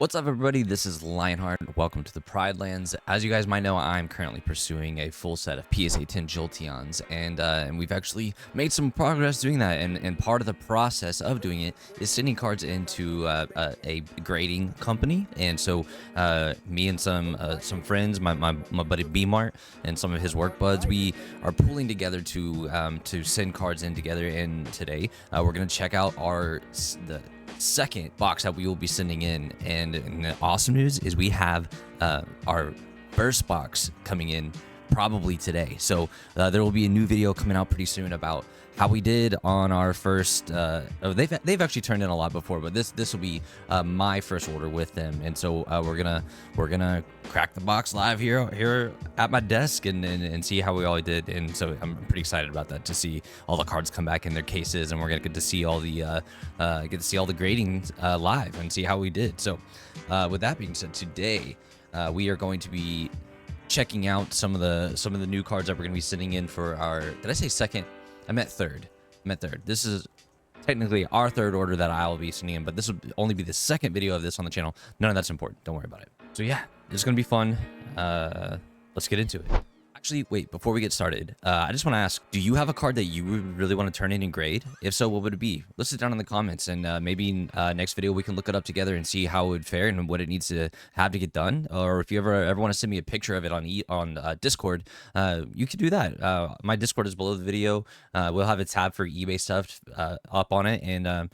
What's up, everybody? This is Lionheart. Welcome to the Pride Lands. As you guys might know, I'm currently pursuing a full set of PSA 10 Jolteons, and we've actually made some progress doing that. And part of the process of doing it is sending cards into a grading company. And so, me and some friends, my buddy B Mart and some of his work buds, we are pulling together to send cards in together. And today, we're gonna check out the second box that we will be sending in, and the awesome news is we have our first box coming in probably today. So there will be a new video coming out pretty soon about how we did on our first they've actually turned in a lot before, but this will be my first order with them. And so we're gonna crack the box live here at my desk and see how we all did. And so I'm pretty excited about that, to see all the cards come back in their cases, and we're gonna get to see all the gradings live and see how we did. So with that being said, today we are going to be checking out some of the new cards that we're gonna be sending in for our, did I say second? I meant third. This is technically our third order that I will be sending in, but this will only be the second video of this on the channel. None of that's important. Don't worry about it. So yeah, it's going to be fun. Let's get into it. Actually, wait, before we get started, I just want to ask, do you have a card that you really want to turn in and grade? If so, what would it be? List it down in the comments, and maybe next video we can look it up together and see how it would fare and what it needs to have to get done. Or if you ever want to send me a picture of it on Discord, you could do that. My Discord is below the video. We'll have a tab for eBay stuff up on it, and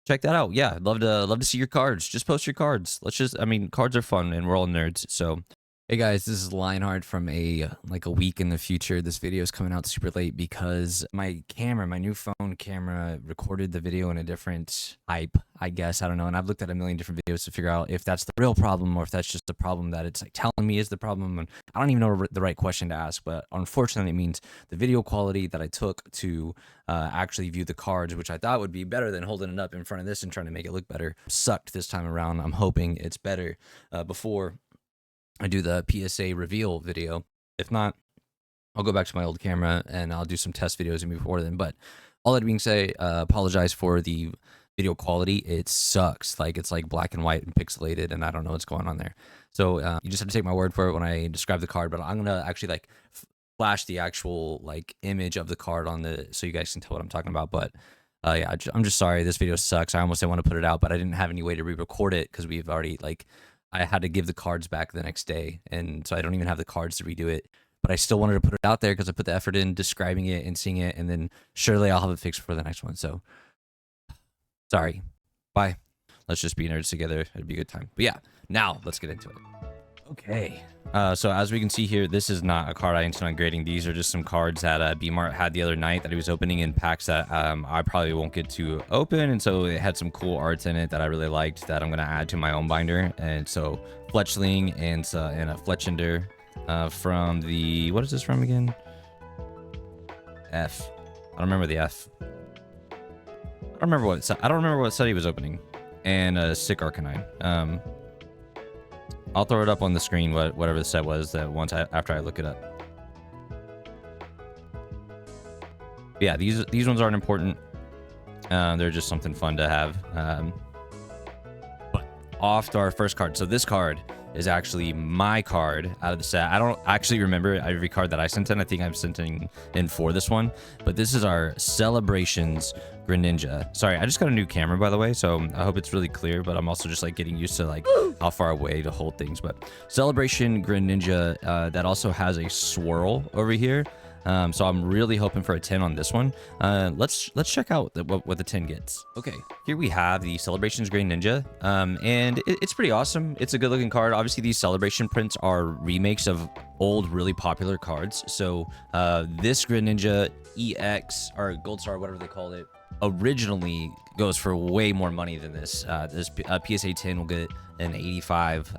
check that out. Yeah, I'd love to see your cards. Just post your cards. I mean, cards are fun, and we're all nerds, so. Hey guys, this is Lionheart from a week in the future. This video is coming out super late because my new phone camera recorded the video in a different type, I guess. I don't know. And I've looked at a million different videos to figure out if that's the real problem or if that's just the problem that it's like telling me is the problem. And I don't even know the right question to ask, but unfortunately it means the video quality that I took to actually view the cards, which I thought would be better than holding it up in front of this and trying to make it look better, sucked this time around. I'm hoping it's better before I do the PSA reveal video. If not, I'll go back to my old camera and I'll do some test videos before then. But all that being said, apologize for the video quality. It sucks. It's like black and white and pixelated, and I don't know what's going on there. So you just have to take my word for it when I describe the card. But I'm gonna actually flash the actual image of the card on so you guys can tell what I'm talking about. But yeah, I'm just sorry. This video sucks. I almost didn't want to put it out, but I didn't have any way to re-record it because we've already I had to give the cards back the next day, and so I don't even have the cards to redo it. But I still wanted to put it out there because I put the effort in describing it and seeing it, and then surely I'll have it fixed for the next one. So, sorry. Bye. Let's just be nerds together. It'd be a good time. But yeah, now let's get into it. Okay. So as we can see here, this is not a card I intend on grading. These are just some cards that B-Mart had the other night that he was opening in packs that I probably won't get to open. And so it had some cool arts in it that I really liked that I'm going to add to my own binder. And so Fletchling and a Fletchender from the... What is this from again? F. I don't remember the F. I don't remember what set he was opening. And a Sick Arcanine. I'll throw it up on the screen, whatever the set was after I look it up. But yeah, these ones aren't important. They're just something fun to have. But off to our first card. So this card is actually my card out of the set. I don't actually remember every card that I sent in. I think I'm sent in for this one. But this is our Celebrations Greninja. Sorry, I just got a new camera, by the way, so I hope it's really clear, but I'm also just getting used to how far away to hold things. But Celebration Greninja, that also has a swirl over here. So I'm really hoping for a 10 on this one. Let's check out what the 10 gets. Okay, here we have the Celebrations Greninja, and it's pretty awesome. It's a good looking card. Obviously, these Celebration prints are remakes of old, really popular cards. So this Greninja EX, or Gold Star, whatever they call it, originally goes for way more money than this. This PSA 10 will get an 85.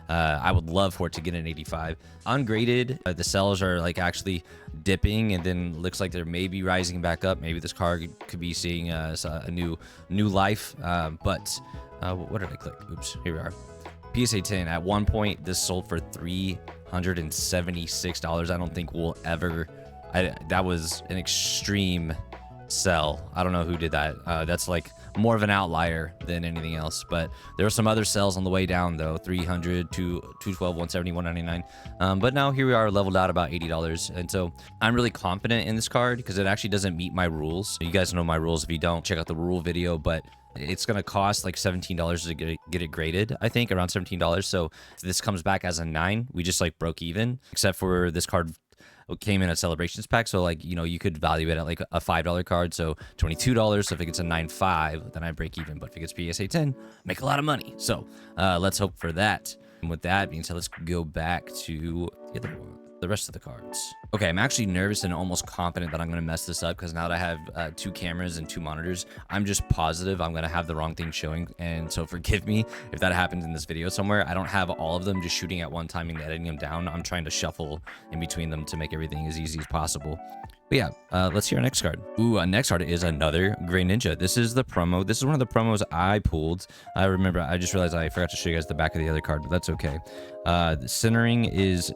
I would love for it to get an 85. Ungraded, the cells are actually dipping, and then looks like they're maybe rising back up. Maybe this card could be seeing a new life. But what did I click? Oops, here we are. PSA 10. At one point, this sold for $376. I don't think we'll ever. That was an extreme sell. I don't know who did that. That's more of an outlier than anything else. But there were some other sells on the way down though, 300 to 212, 170, 199. But now here we are, leveled out about $80, and so I'm really confident in this card because it actually doesn't meet my rules. You guys know my rules. If you don't, check out the rule video. But it's gonna cost like $17 to get it graded. I think around $17. So if this comes back as a 9, we just like broke even, except for this card came in a celebrations pack. So like, you know, you could value it at like a $5 card, so $22. So if it gets a 9.5, then I break even. But if it gets PSA 10, make a lot of money. So let's hope for that. And with that being said, let's go back to the rest of the cards. Okay, I'm actually nervous and almost confident that I'm going to mess this up because now that I have 2 cameras and 2 monitors, I'm just positive I'm going to have the wrong thing showing. And so forgive me if that happens in this video somewhere. I don't have all of them just shooting at one time and editing them down. I'm trying to shuffle in between them to make everything as easy as possible. But yeah, let's see our next card. Ooh, our next card is another Gray Ninja. This is the promo. This is one of the promos I pulled. I remember, I just realized I forgot to show you guys the back of the other card, but that's okay. The centering is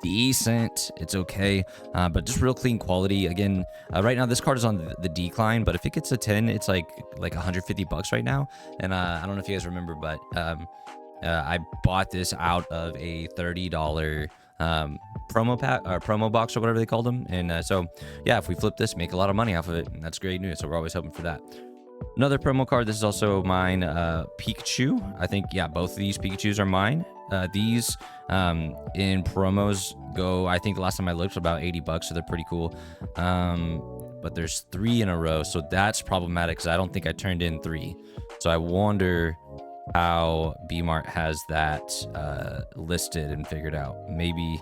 decent. It's okay, but just real clean quality. Again, right now this card is on the decline, but if it gets a 10, it's like $150 right now. And I don't know if you guys remember, but I bought this out of a $30 promo pack or promo box or whatever they called them. And so yeah, if we flip this, make a lot of money off of it, and that's great news. So we're always hoping for that. Another promo card. This is also mine. Pikachu. I think, yeah, both of these Pikachus are mine. These in promos go, I think the last time I looked, about $80, so they're pretty cool. But there's 3 in a row, so that's problematic because I don't think I turned in 3. So I wonder how B-Mart has that listed and figured out. Maybe,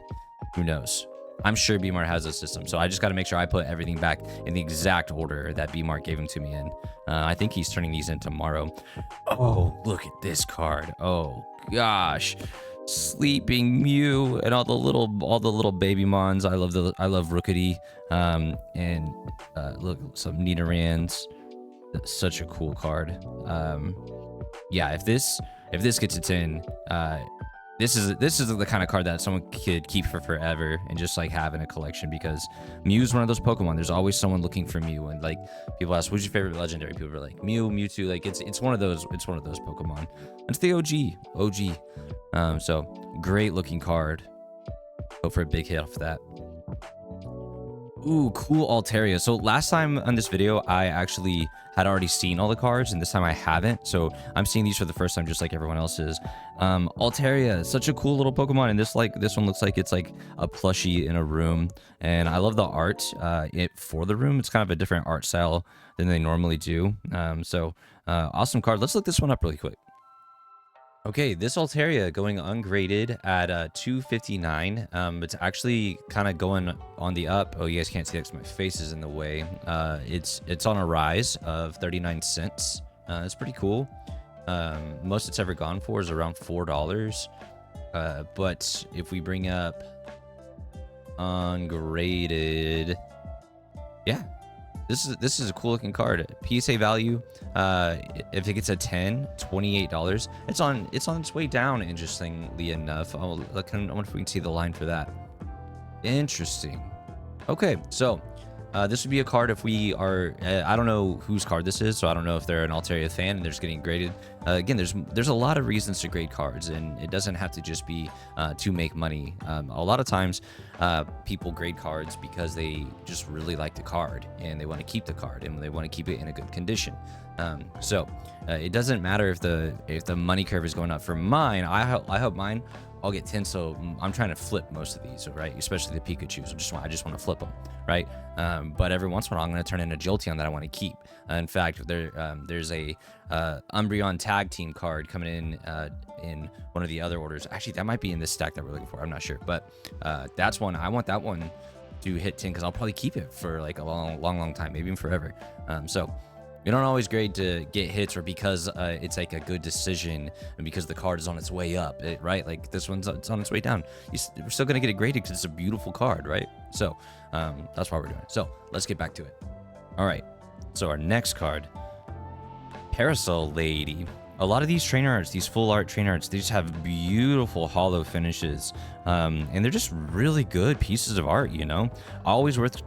who knows? I'm sure B-Mart has a system, so I just got to make sure I put everything back in the exact order that B-Mart gave them to me in. I think he's turning these in tomorrow. Oh, look at this card. Oh gosh, Sleeping Mew and all the little baby mons. I love Rookity. And look, some Nidorans. That's such a cool card. Yeah, if this gets a 10, this is the kind of card that someone could keep for forever and just like have in a collection, because Mew's one of those Pokemon. There's always someone looking for Mew, and like people ask, "What's your favorite legendary?" People are like Mew, Mewtwo. Like it's one of those Pokemon. It's the OG. So great looking card. Hope for a big hit off that. Ooh, cool Altaria. So last time on this video, I actually had already seen all the cards, and this time I haven't. So I'm seeing these for the first time, just like everyone else is. Altaria, such a cool little Pokemon, and this one looks like it's like a plushie in a room, and I love the art for the room. It's kind of a different art style than they normally do. Awesome card. Let's look this one up really quick. Okay, this Altaria going ungraded at 259. It's actually kind of going on the up. Oh, you guys can't see that because my face is in the way. It's on a rise of 39 cents. It's pretty cool. Most it's ever gone for is around $4. But if we bring up ungraded, yeah. This is a cool looking card. PSA value, if it gets a 10, $28. It's on its way down, interestingly enough. I wonder if we can see the line for that. Interesting. Okay, so this would be a card if we are, I don't know whose card this is, so I don't know if they're an Altaria fan and they're just getting graded. Again, there's a lot of reasons to grade cards, and it doesn't have to just be to make money. A lot of times people grade cards because they just really like the card and they want to keep the card and they want to keep it in a good condition. It doesn't matter if the money curve is going up. For mine, I hope mine, I'll get 10, so I'm trying to flip most of these, right? Especially the Pikachus. I just want to flip them, right? But every once in a while, I'm going to turn in a Jolteon that I want to keep. In fact, there's a Umbreon tag team card coming in one of the other orders. Actually, that might be in this stack that we're looking for. I'm not sure, but that's one. I want that one to hit 10 because I'll probably keep it for like a long time, maybe even forever. You don't always grade to get hits or because it's like a good decision and because the card is on its way up, right? Like this it's on its way down. We're still going to get it graded because it's a beautiful card, right? So that's why we're doing it. So let's get back to it. All right. So our next card, Parasol Lady. a lot of these trainer arts, these full art trainer arts, they just have beautiful hollow finishes, and they're just really good pieces of art. You know, always worth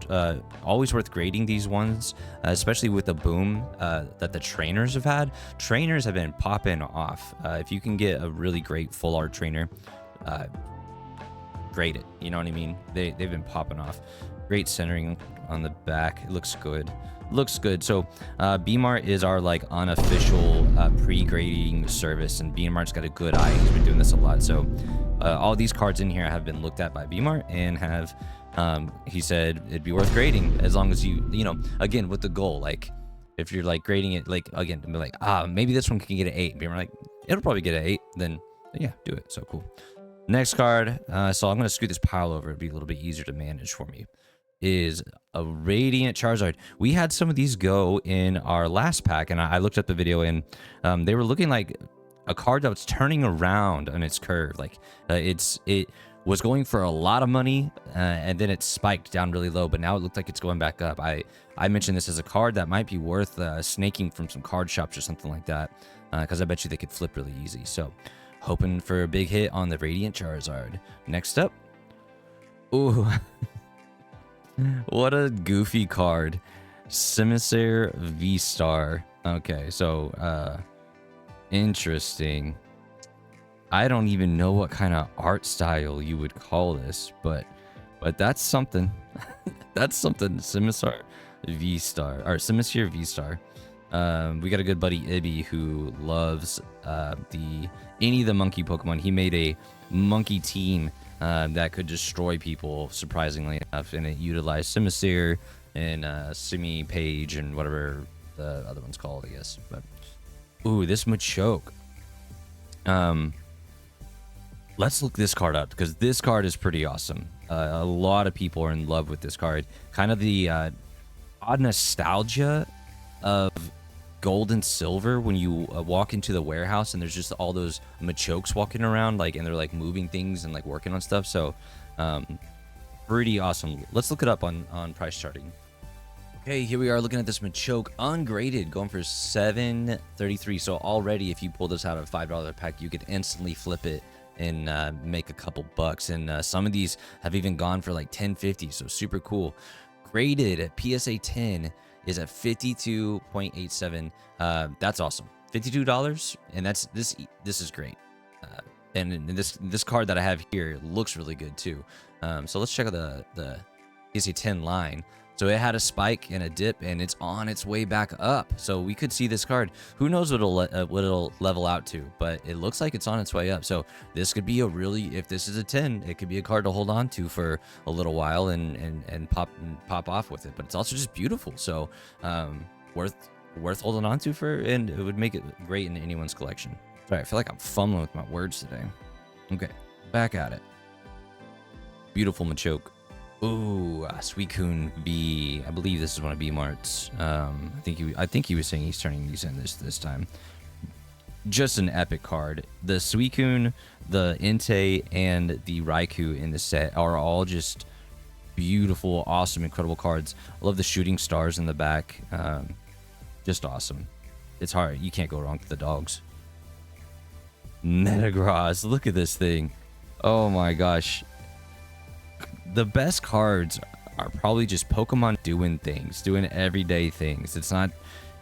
grading these ones, especially with the boom that the trainers have had. Trainers have been popping off. If you can get a really great full art trainer, grade it. You know what I mean? They've been popping off. Great centering on the back. It looks good. Looks good. So BMart is our like unofficial pre-grading service, and BMart's got a good eye. He's been doing this a lot. So all these cards in here have been looked at by BMart and have he said it'd be worth grading as long as you know, again, with the goal, like if you're like grading it, like again, be like, maybe this one can get an 8. BMart like, it'll probably get an 8. Then yeah, do it. So cool. Next card, so I'm gonna scoot this pile over. It'd be a little bit easier to manage for me. Is a Radiant Charizard. We had some of these go in our last pack, and I looked up the video, and they were looking like a card that was turning around on its curve. Like it was going for a lot of money, and then it spiked down really low, but now it looked like it's going back up. I mentioned this as a card that might be worth snaking from some card shops or something like that, because I bet you they could flip really easy. So hoping for a big hit on the Radiant Charizard. Next up, ooh. What a goofy card. Simisair V-Star. Okay, so interesting. I don't even know what kind of art style you would call this, but that's something. That's something. Simisair V-Star, or Simisair V-Star. We got a good buddy Ibby who loves any of the monkey Pokemon. He made a monkey team that could destroy people, surprisingly enough, and it utilized Simisair and Simi Page and whatever the other one's called, I guess. But ooh, this Machoke. Let's look this card up, because this card is pretty awesome. A lot of people are in love with this card. Kind of the odd nostalgia of gold and silver when you walk into the warehouse and there's just all those Machokes walking around, like, and they're like moving things and like working on stuff. So pretty awesome. Let's look it up on price charting. Okay, here we are looking at this Machoke ungraded, going for $7.33. So already, if you pull this out of a $5 pack, you could instantly flip it and make a couple bucks. And some of these have even gone for like $10.50. So super cool. Graded at PSA 10 is at 52.87. That's awesome. $52, and that's this is great. And this card that I have here looks really good too. So let's check out the PSA 10 line. So it had a spike and a dip, and it's on its way back up. So we could see this card. Who knows what it'll level out to, but it looks like it's on its way up. So this could be a really, if this is a 10, it could be a card to hold on to for a little while and pop off with it. But it's also just beautiful. So worth holding on to for, and it would make it great in anyone's collection. Sorry, I feel like I'm fumbling with my words today. Okay, back at it. Beautiful Machoke. Ooh, Suicune V. I believe this is one of B-Mart's. I think he was saying he's turning these in this time. Just an epic card. The Suicune, the Entei, and the Raikou in the set are all just beautiful, awesome, incredible cards. I love the shooting stars in the back. Just awesome. It's hard. You can't go wrong with the dogs. Metagross. Look at this thing. Oh my gosh. The best cards are probably just Pokemon doing things, doing everyday things. It's not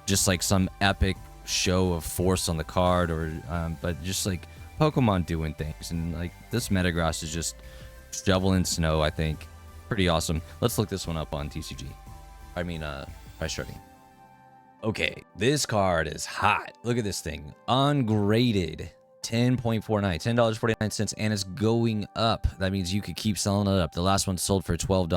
just like some epic show of force on the card, or but just like Pokemon doing things. And like this Metagross is just shoveling snow, I think. Pretty awesome. Let's look this one up on TCG. I mean, price charting. Okay, this card is hot. Look at this thing. Ungraded. $10.49, and it's going up. That means you could keep selling it up. The last one sold for $12,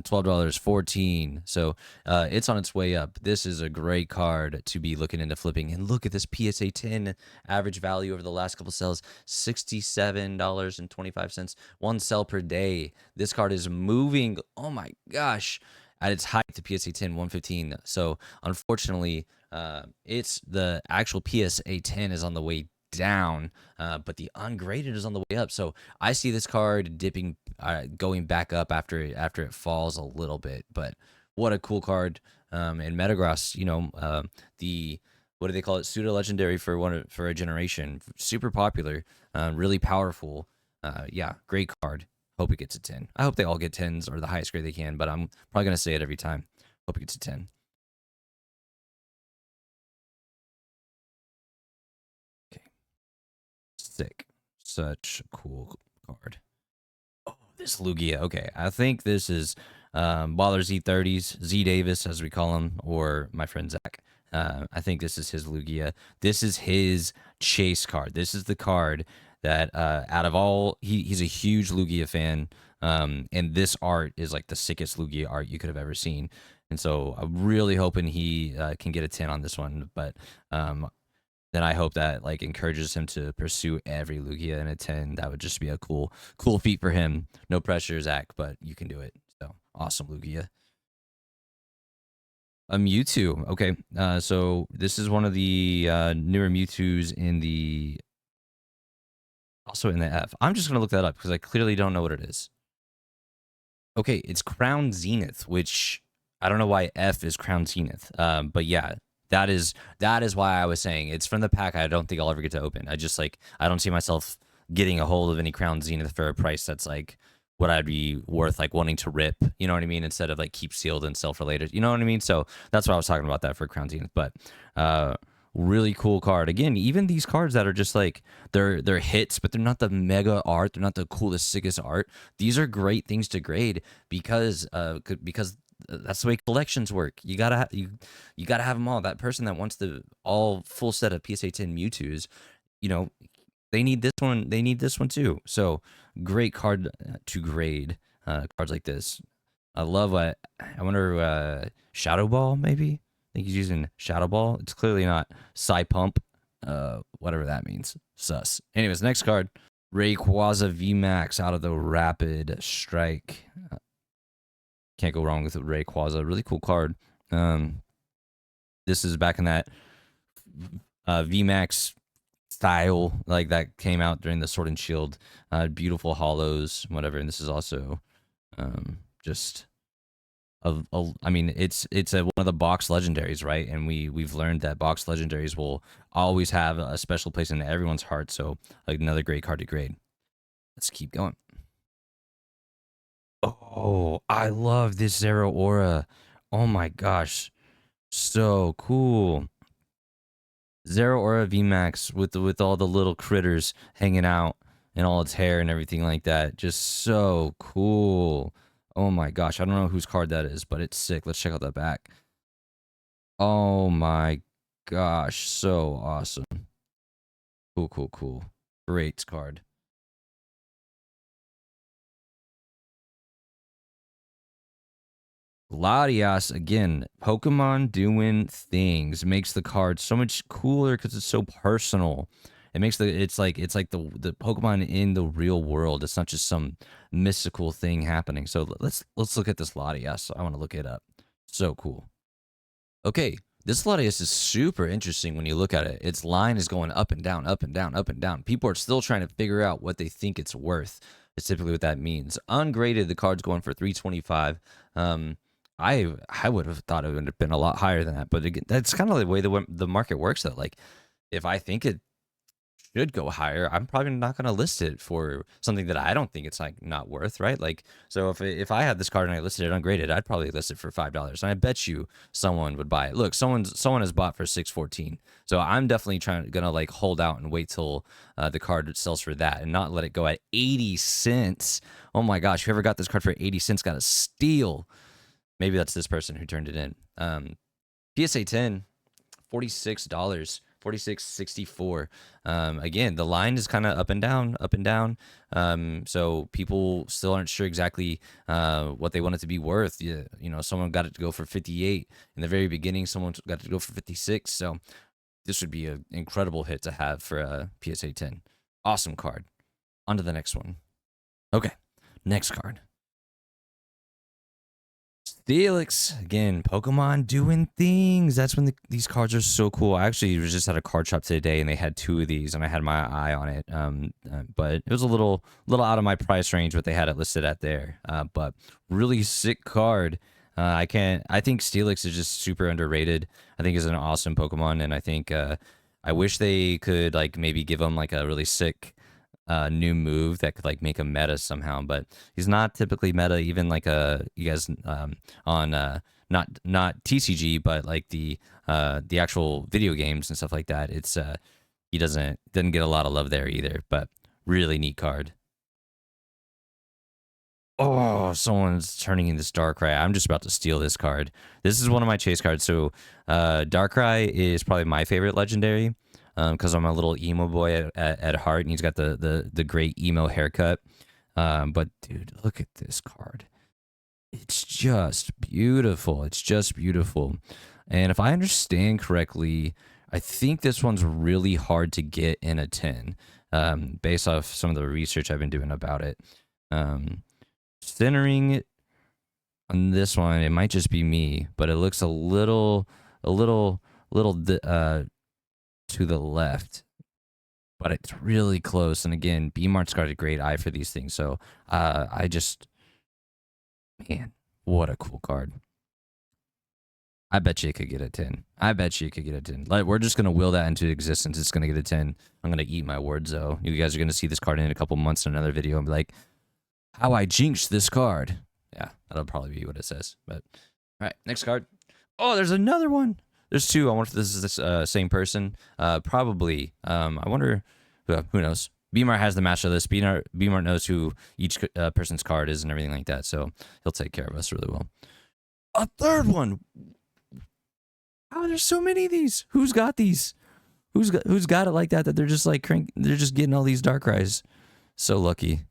$14. So it's on its way up. This is a great card to be looking into flipping. And look at this PSA 10 average value over the last couple sales, $67.25. One sell per day. This card is moving. Oh my gosh. At its height, the PSA 10 115. So unfortunately, it's the actual PSA 10 is on the way down, but the ungraded is on the way up. So I see this card dipping, going back up after it falls a little bit. But what a cool card. And Metagross, you know, the what do they call it? Pseudo legendary for a generation. Super popular, really powerful. Yeah, great card. Hope it gets a 10. I hope they all get 10s or the highest grade they can, but I'm probably gonna say it every time. Hope it gets a 10. Okay, sick. Such a cool card. Oh, this Lugia. Okay, I think this is Baller Z30s, Z Davis as we call him, or my friend Zach. I think this is his Lugia. This is his chase card. This is the card that out of all, he's a huge Lugia fan. And this art is like the sickest Lugia art you could have ever seen. And so I'm really hoping he can get a 10 on this one. But then I hope that like encourages him to pursue every Lugia in a 10. That would just be a cool feat for him. No pressure, Zach, but you can do it. So awesome, Lugia. A Mewtwo. Okay, so this is one of the newer Mewtwo's in the also in the F. I'm just gonna look that up because I clearly don't know what it is. Okay, it's Crown Zenith, which I don't know why F is Crown Zenith. But yeah, that is why I was saying it's from the pack. I don't think I'll ever get to open. I just like I don't see myself getting a hold of any Crown Zenith for a price that's like what I'd be worth like wanting to rip. You know what I mean? Instead of like keep sealed and self related. You know what I mean? So that's what I was talking about that for Crown Zenith. But really cool card. Again, even these cards that are just like they're hits, but they're not the mega art. They're not the coolest, sickest art. These are great things to grade because that's the way collections work. You gotta have them all. That person that wants the all full set of PSA 10 Mewtwo's, you know, they need this one. They need this one too. So great card to grade. Cards like this. I love what I wonder. Shadow Ball maybe. I think he's using Shadow Ball. It's clearly not Psy Pump. Whatever that means. Sus. Anyways, next card. Rayquaza VMAX out of the Rapid Strike. Can't go wrong with Rayquaza. Really cool card. This is back in that VMAX style, like that came out during the Sword and Shield. Beautiful hollows, whatever. And this is also just I mean, it's one of the box legendaries, right? And we've learned that box legendaries will always have a special place in everyone's heart. So like another great card to grade. Let's keep going. Oh, I love this Zero Aura. Oh my gosh, so cool. Zero Aura VMAX with all the little critters hanging out and all its hair and everything like that. Just so cool. Oh my gosh, I don't know whose card that is, but it's sick. Let's check out the back. Oh my gosh, so awesome. Cool. Great card. Latias, again, Pokemon doing things makes the card so much cooler because it's so personal. It makes it's like the Pokemon in the real world. It's not just some mystical thing happening. So let's look at this Latias. I want to look it up. So cool. Okay, this Latias is super interesting when you look at it. Its line is going up and down, up and down, up and down. People are still trying to figure out what they think it's worth. That's typically what that means. Ungraded, the card's going for 325. I would have thought it would have been a lot higher than that, but again, that's kind of the way the market works. Though, like if I think it should go higher, I'm probably not going to list it for something that I don't think it's like not worth, right? Like so, if I had this card and I listed it ungraded, I'd probably list it for $5, and I bet you someone would buy it. Look, someone has bought for $6.14, so I'm definitely gonna like hold out and wait till the card sells for that, and not let it go at 80 cents. Oh my gosh, whoever got this card for 80 cents got a steal. Maybe that's this person who turned it in. PSA 10, $46, 46.64. Again, the line is kind of up and down, up and down. So people still aren't sure exactly what they want it to be worth. You know, someone got it to go for 58 in the very beginning. Someone got it to go for 56. So this would be an incredible hit to have for a PSA 10. Awesome card. On to the next one. Okay, next card. Felix, again, Pokemon doing things. That's when these cards are so cool. I actually was just at a card shop today, and they had two of these, and I had my eye on it. But it was a little out of my price range what they had it listed at there. But really sick card. I think Steelix is just super underrated. I think is an awesome Pokemon, and I think I wish they could like maybe give him like a really sick new move that could like make him meta somehow. But he's not typically meta. Even like you guys on not TCG, but like the actual video games and stuff like that. It's he doesn't get a lot of love there either. But really neat card. Oh, someone's turning in this Darkrai. I'm just about to steal this card. This is one of my chase cards. So, Darkrai is probably my favorite legendary, because I'm a little emo boy at heart, and he's got the great emo haircut. But dude, look at this card. It's just beautiful. It's just beautiful. And if I understand correctly, I think this one's really hard to get in a 10, based off some of the research I've been doing about it. Centering on this one, it might just be me, but it looks a little to the left, but it's really close. And again, B-Mart's got a great eye for these things, so I just, man, what a cool card. I bet you it could get a 10. I bet you it could get a 10. Like, we're just gonna will that into existence. It's gonna get a 10. I'm gonna eat my words though. You guys are gonna see this card in a couple months in another video and be like, how I jinxed this card. Yeah, that'll probably be what it says. But all right, next card. Oh, there's another one. There's two. I wonder if this is this same person. Probably. I wonder. Who knows? Beamar has the master list. Beamar knows who each person's card is and everything like that. So he'll take care of us really well. A third one. Oh, there's so many of these. Who's got these? Who's got it like that? That they're just like they're just getting all these Darkrai's. So lucky.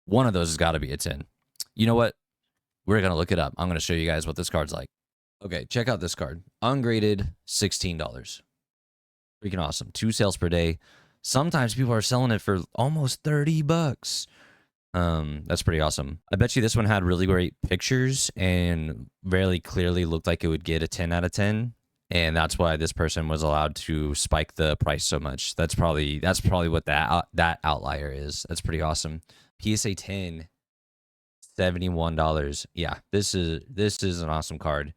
One of those has got to be a 10. You know what? We're going to look it up. I'm going to show you guys what this card's like. Okay, check out this card. Ungraded, $16. Freaking awesome. 2 sales per day. Sometimes people are selling it for almost 30 bucks. That's pretty awesome. I bet you this one had really great pictures and very clearly looked like it would get a 10 out of 10. And that's why this person was allowed to spike the price so much. That's probably what that outlier is. That's pretty awesome. PSA 10, $71. Yeah, this is an awesome card.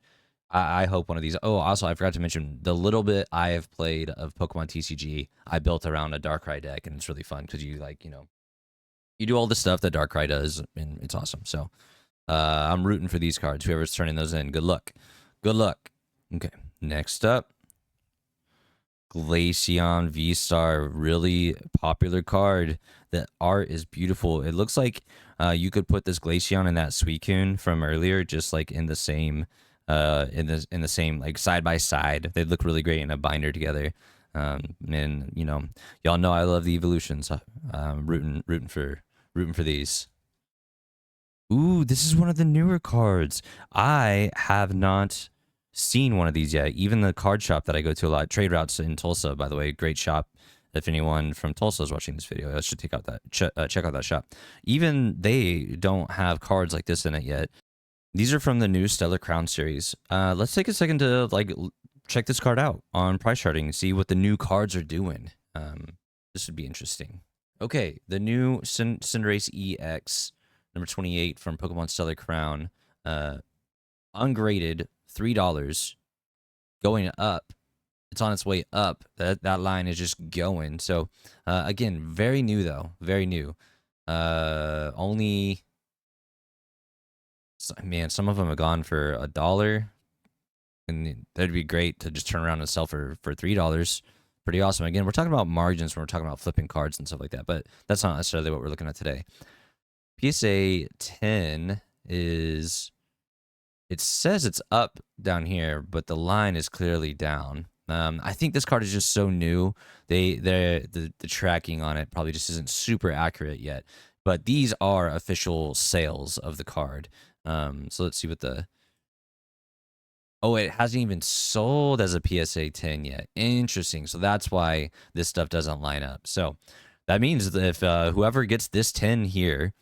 I hope one of these. Oh, also, I forgot to mention the little bit I have played of Pokemon TCG. I built around a Darkrai deck, and it's really fun because you you do all the stuff that Darkrai does, and it's awesome. So, I'm rooting for these cards. Whoever's turning those in, good luck. Good luck. Okay, next up. Glaceon V-Star, really popular card. The art is beautiful. It looks like you could put this Glaceon and that Suicune from earlier just like in the same in the same like side by side. They look really great in a binder together. And y'all know I love the evolutions. Rooting for these. Ooh, this is one of the newer cards. I have not seen one of these yet. Even the card shop that I go to a lot, Trade Routes in Tulsa, by the way, great shop. If anyone from Tulsa is watching this video, I should check out that shop. Even they don't have cards like this in it yet. These are from the new Stellar Crown series. Let's take a second to check this card out on price charting and see what the new cards are doing. This would be interesting. Okay, the new Cinderace EX number 28 from Pokemon Stellar Crown, ungraded, $3, going up. It's on its way up. That line is just going. So again, very new though, very new. Only, man, some of them have gone for $1, and that'd be great to just turn around and sell for $3. Pretty awesome. Again, we're talking about margins when we're talking about flipping cards and stuff like that, but that's not necessarily what we're looking at today. PSA 10 is, it says it's up down here, but the line is clearly down. I think this card is just so new. The tracking on it probably just isn't super accurate yet. But these are official sales of the card. So let's see what the... Oh, it hasn't even sold as a PSA 10 yet. Interesting. So that's why this stuff doesn't line up. So that means that if whoever gets this 10 here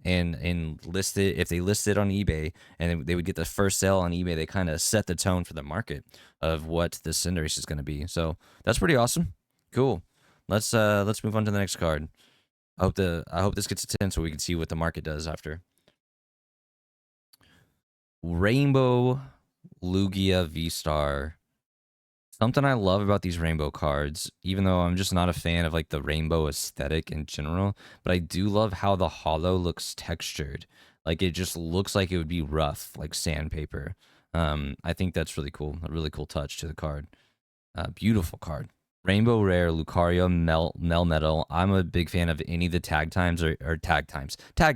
and list it, if they list it on eBay and they would get the first sale on eBay, they kind of set the tone for the market of what the Cinderace is going to be. So that's pretty awesome. Cool. Let's move on to the next card. I hope this gets a 10 so we can see what the market does after. Rainbow Lugia V-Star. Something I love about these rainbow cards, even though I'm just not a fan of like the rainbow aesthetic in general, but I do love how the hollow looks textured. Like it just looks like it would be rough, like sandpaper. I think that's really cool. A really cool touch to the card. Beautiful card. Rainbow Rare, Lucario, Melmetal. I'm a big fan of any of the tag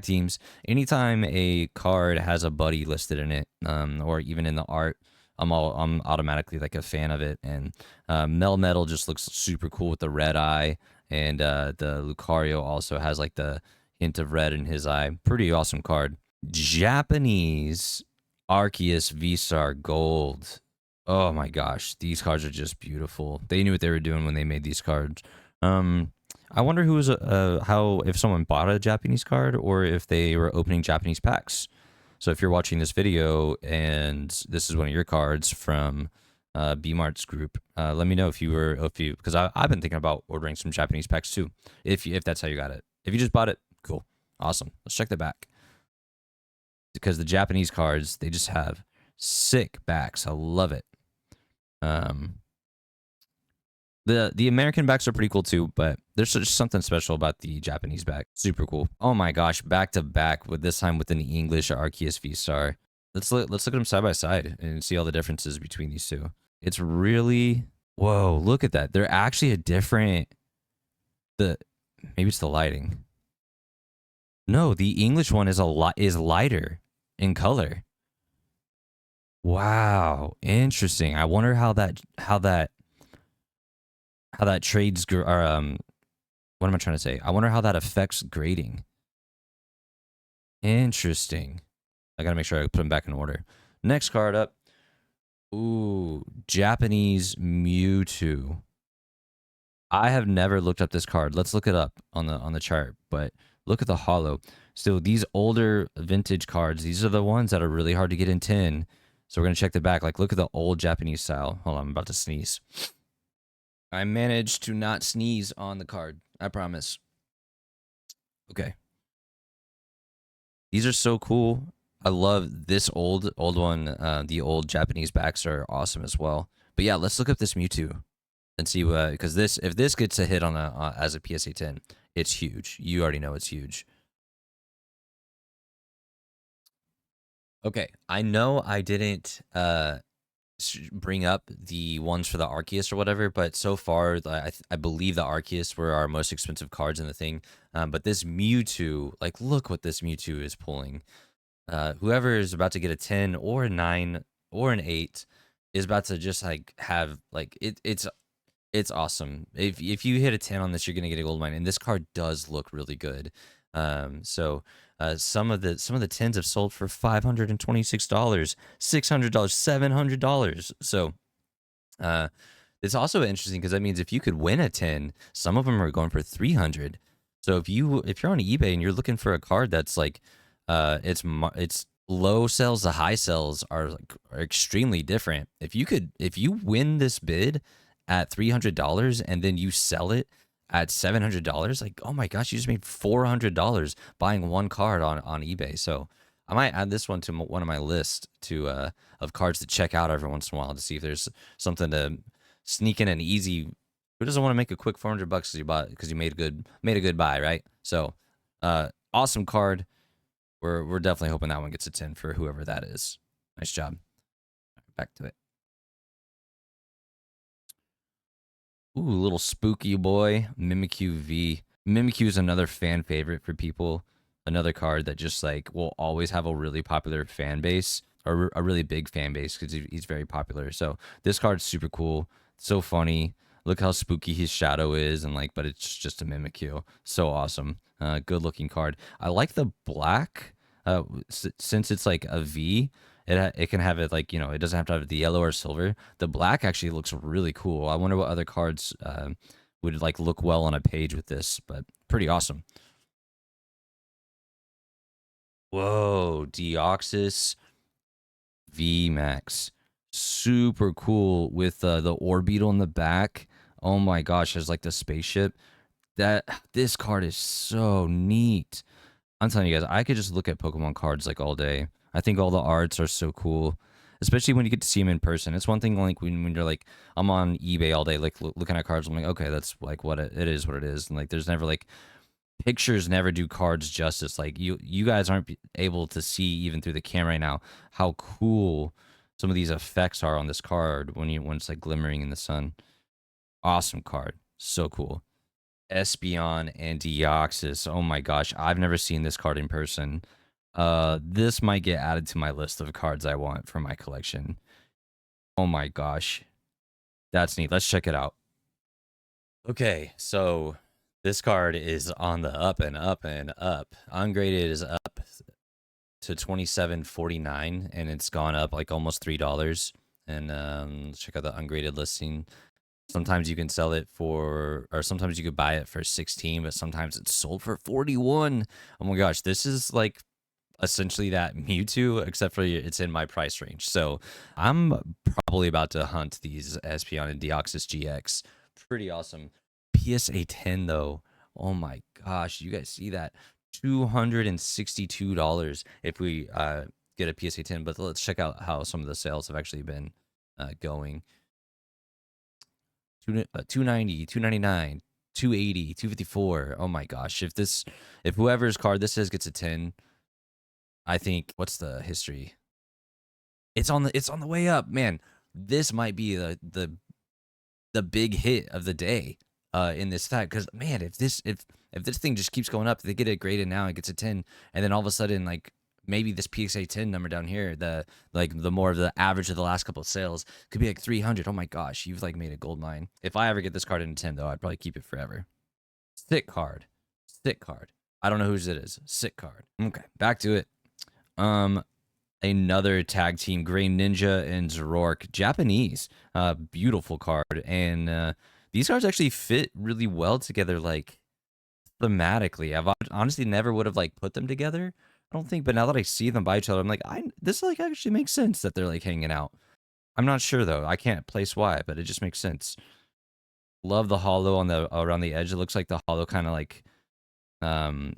teams. Anytime a card has a buddy listed in it, or even in the art, I'm automatically like a fan of it. And Melmetal just looks super cool with the red eye, and the Lucario also has like the hint of red in his eye. Pretty awesome card. Japanese Arceus V-Star Gold. Oh my gosh, these cards are just beautiful. They knew what they were doing when they made these cards. I wonder who was how if someone bought a Japanese card or if they were opening Japanese packs. So if you're watching this video and this is one of your cards from B Mart's group, let me know if you because I've been thinking about ordering some Japanese packs too. If that's how you got it. If you just bought it, cool, awesome. Let's check the back because the Japanese cards they just have sick backs. I love it. The American backs are pretty cool too, but there's just something special about the Japanese back. Super cool. Oh my gosh, back to back with this time with an English Arceus V-Star. Let's look at them side by side and see all the differences between these two. It's really whoa, look at that. They're actually a different maybe it's the lighting. No, the English one is is lighter in color. Wow, interesting. I wonder how that trades or what am I trying to say? I wonder how that affects grading. Interesting. I gotta make sure I put them back in order. Next card up. Ooh, Japanese Mewtwo. I have never looked up this card. Let's look it up on the chart. But look at the holo. So these older vintage cards, these are the ones that are really hard to get in 10. So we're gonna check the back. Like, look at the old Japanese style. Hold on, I'm about to sneeze. I managed to not sneeze on the card. I promise. Okay. These are so cool. I love this old one. The old Japanese backs are awesome as well. But yeah, let's look up this Mewtwo and see what because if this gets a hit on as a PSA 10, it's huge. You already know it's huge. Okay, I know I didn't bring up the ones for the Arceus or whatever, but so far I believe the Arceus were our most expensive cards in the thing. But this Mewtwo, like look what this Mewtwo is pulling. Whoever is about to get a 10 or a 9 or an 8 is about to just like have like it's awesome. If you hit a 10 on this, you're gonna get a gold mine, and this card does look really good. Some of the tens have sold for $526, $600, $700. So it's also interesting because that means if you could win a 10, some of them are going for 300. So if you're on eBay and you're looking for a card that's like it's low sells to high sells are extremely different. If you win this bid at $300 and then you sell it at $700, like oh my gosh, you just made $400 buying one card on eBay. So I might add this one to one of my lists of cards to check out every once in a while to see if there's something to sneak in an easy. Who doesn't want to make a quick $400 because you made a good buy, right? So awesome card. We're definitely hoping that one gets a 10 for whoever that is. Nice job. Back to it. Ooh, little spooky boy, Mimikyu V. Mimikyu is another fan favorite for people. Another card that just like will always have a really popular fan base or a really big fan base because he's very popular. So this card's super cool, so funny. Look how spooky his shadow is, and like, but it's just a Mimikyu. So awesome. Good looking card. I like the black. Since it's like a V, it can have it like it doesn't have to have the yellow or silver. The black actually looks really cool. I wonder what other cards would like look well on a page with this, but pretty awesome. Whoa, Deoxys V Max, super cool with the Orbeetle in the back. Oh my gosh, there's like the spaceship. This card is so neat. I'm telling you guys, I could just look at Pokemon cards like all day. I think all the arts are so cool, especially when you get to see them in person. It's one thing like when you're like, I'm on eBay all day, like looking at cards. I'm like, okay, that's like what it is, what it is, and like there's never like pictures never do cards justice. Like you guys aren't able to see even through the camera right now how cool some of these effects are on this card when it's like glimmering in the sun. Awesome card, so cool. Espeon and Deoxys. Oh my gosh, I've never seen this card in person. This might get added to my list of cards I want for my collection. Oh my gosh, that's neat. Let's check it out. Okay, so this card is on the up and up and up. Ungraded is up to $27.49, and it's gone up like almost $3. And let's check out the ungraded listing. Sometimes you can sell it for, or sometimes you could buy it for 16, but sometimes it's sold for 41. Oh my gosh, this is like essentially that Mewtwo, except for it's in my price range. So I'm probably about to hunt these Espeon and Deoxys GX. Pretty awesome. PSA 10 though. Oh my gosh, you guys see that? $262 if we get a PSA 10. But let's check out how some of the sales have actually been going. 290, 299, 280, 254. Oh my gosh. If whoever's card this is gets a 10, I think what's the history? It's on the way up, man. This might be the big hit of the day in this fact, because man, if this thing just keeps going up, they get it graded now, it gets a 10, and then all of a sudden like maybe this PSA 10 number down here, the more of the average of the last couple of sales could be like 300. Oh my gosh, you've like made a gold mine. If I ever get this card in a 10 though, I'd probably keep it forever. Sick card. Sick card. I don't know whose it is. Sick card. Okay, back to it. Another tag team, Gray Ninja and Zoroark, Japanese. Beautiful card. And these cards actually fit really well together, like thematically. I've honestly never would have like put them together, I don't think, but now that I see them by each other, I'm like, this like actually makes sense that they're like hanging out. I'm not sure though. I can't place why, but it just makes sense. Love the hollow on the around the edge. It looks like the hollow kind of like well,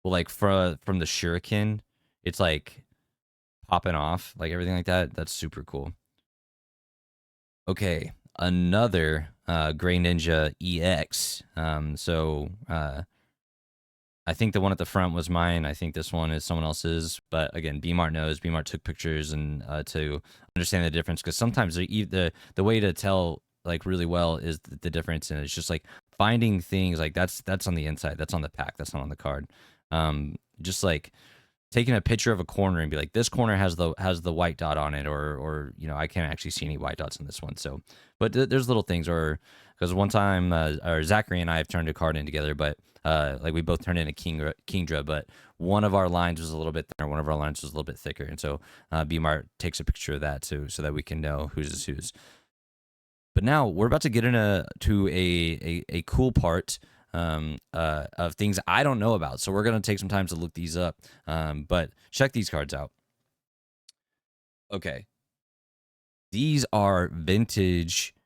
like from the shuriken, it's like popping off, like everything like that. That's super cool. Okay, another Gray Ninja EX. I think the one at the front was mine. I think this one is someone else's. But again, Bmart knows. Bmart took pictures and to understand the difference, because sometimes the way to tell like really well is the difference, and it's just like finding things like that's on the inside, that's on the pack, that's not on the card. Just like taking a picture of a corner and be like, this corner has the white dot on it, or I can't actually see any white dots in this one. So, but there's little things, or because one time, or Zachary and I have turned a card in together, but like we both turned in a Kingdra, but one of our lines was a little bit thinner, one of our lines was a little bit thicker, and so Bmart takes a picture of that too, so that we can know whose is whose. But now we're about to get to a cool part of things I don't know about. So we're going to take some time to look these up. But check these cards out. Okay. These are vintage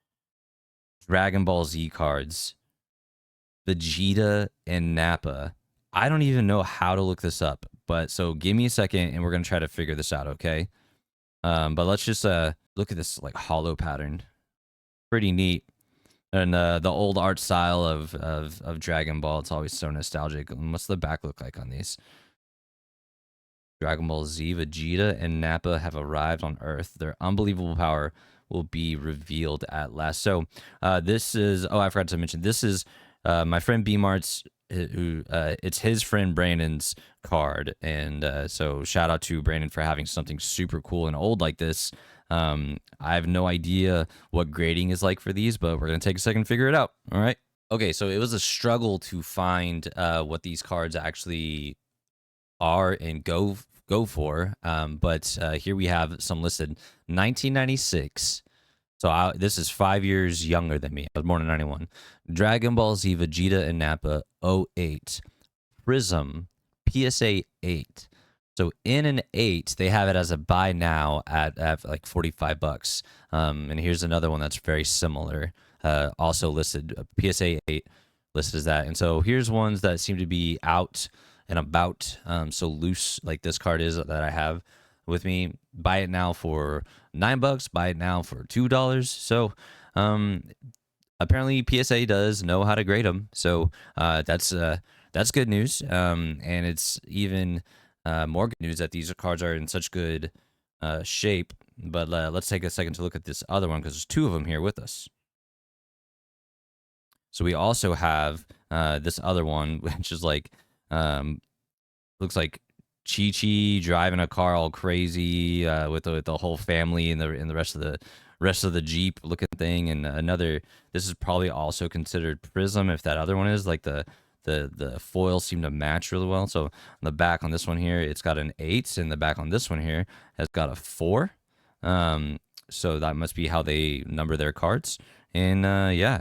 Dragon Ball Z cards. Vegeta and Nappa. I don't even know how to look this up. But so give me a second and we're going to try to figure this out, okay? But let's just look at this like hollow pattern. Pretty neat. And the old art style of Dragon Ball, it's always so nostalgic. What's the back look like on these? Dragon Ball Z, Vegeta and Nappa have arrived on Earth. Their unbelievable power will be revealed at last. So this is, I forgot to mention, this is my friend B-Mart's, it's his friend Brandon's card. And so shout out to Brandon for having something super cool and old like this. I have no idea what grading is like for these, but we're going to take a second to figure it out. All right. Okay. So it was a struggle to find what these cards actually are and go for. But here we have some listed. 1996. So this is 5 years younger than me. I was born in 91. Dragon Ball Z, Vegeta and Nappa, 08. Prism, PSA 8. So in an 8, they have it as a buy now at like $45. And here's another one that's very similar, also listed, PSA 8 listed as that. And so here's ones that seem to be out and about. So loose like this card is that I have with me. Buy it now for $9. Buy it now for $2. So apparently PSA does know how to grade them. So that's good news. And it's even more good news that these cards are in such good shape. But let's take a second to look at this other one because there's two of them here with us. So we also have this other one, which is like looks like Chi Chi driving a car all crazy with the whole family and the rest of the Jeep looking thing, and another. This is probably also considered Prism if that other one is like the foils seem to match really well. So on the back on this one here, it's got an 8, and the back on this one here has got a 4. So that must be how they number their cards, and yeah,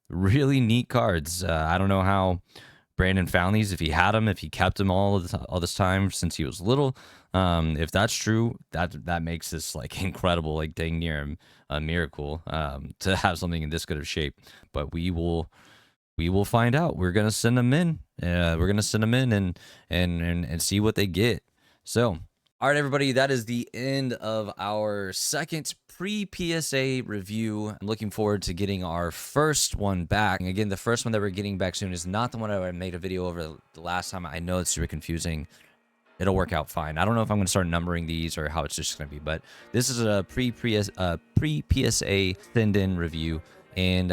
really neat cards. I don't know how Brandon found these, if he had them, if he kept them all this time since he was little. If that's true, that makes this like incredible, like dang near a miracle to have something in this good of shape. But we will find out. We're gonna send them in. We're gonna send them in and see what they get. So, all right, everybody, that is the end of our second pre-PSA review. I'm looking forward to getting our first one back. And again, the first one that we're getting back soon is not the one I made a video over the last time. I know it's super confusing. It'll work out fine. I don't know if I'm going to start numbering these or how it's just going to be, but this is a pre-PSA send-in review, and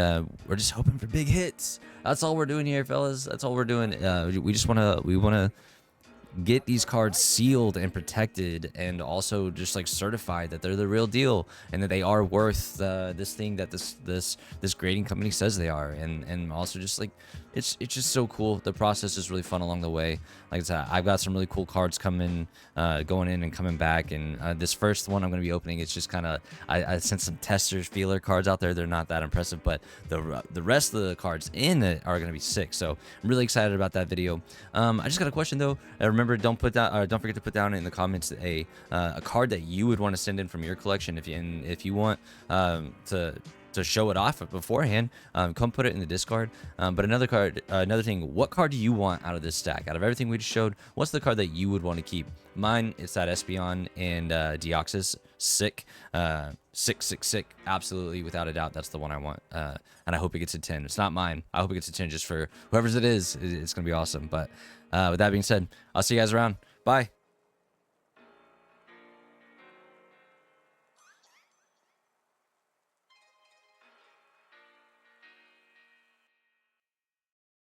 we're just hoping for big hits. That's all we're doing here, fellas. That's all we're doing. We want to get these cards sealed and protected, and also just like certified that they're the real deal and that they are worth this thing that this grading company says they are, and also just like it's just so cool. The process is really fun along the way. Like I said, I've got some really cool cards coming, going in and coming back, and this first one I'm going to be opening, it's just kind of I sent some testers feeler cards out there. They're not that impressive, but the rest of the cards in it are going to be sick. So I'm really excited about that video. I just got a question though. Remember, don't forget to put down in the comments a card that you would want to send in from your collection. If you want to show it off beforehand, come put it in the Discord. But another thing, what card do you want out of this stack? Out of everything we just showed, what's the card that you would want to keep? Mine, it's that Espeon and Deoxys. Sick. Sick. Absolutely, without a doubt, that's the one I want. And I hope it gets a 10. It's not mine. I hope it gets a 10 just for whoever's it is. It's going to be awesome. But with that being said, I'll see you guys around. Bye.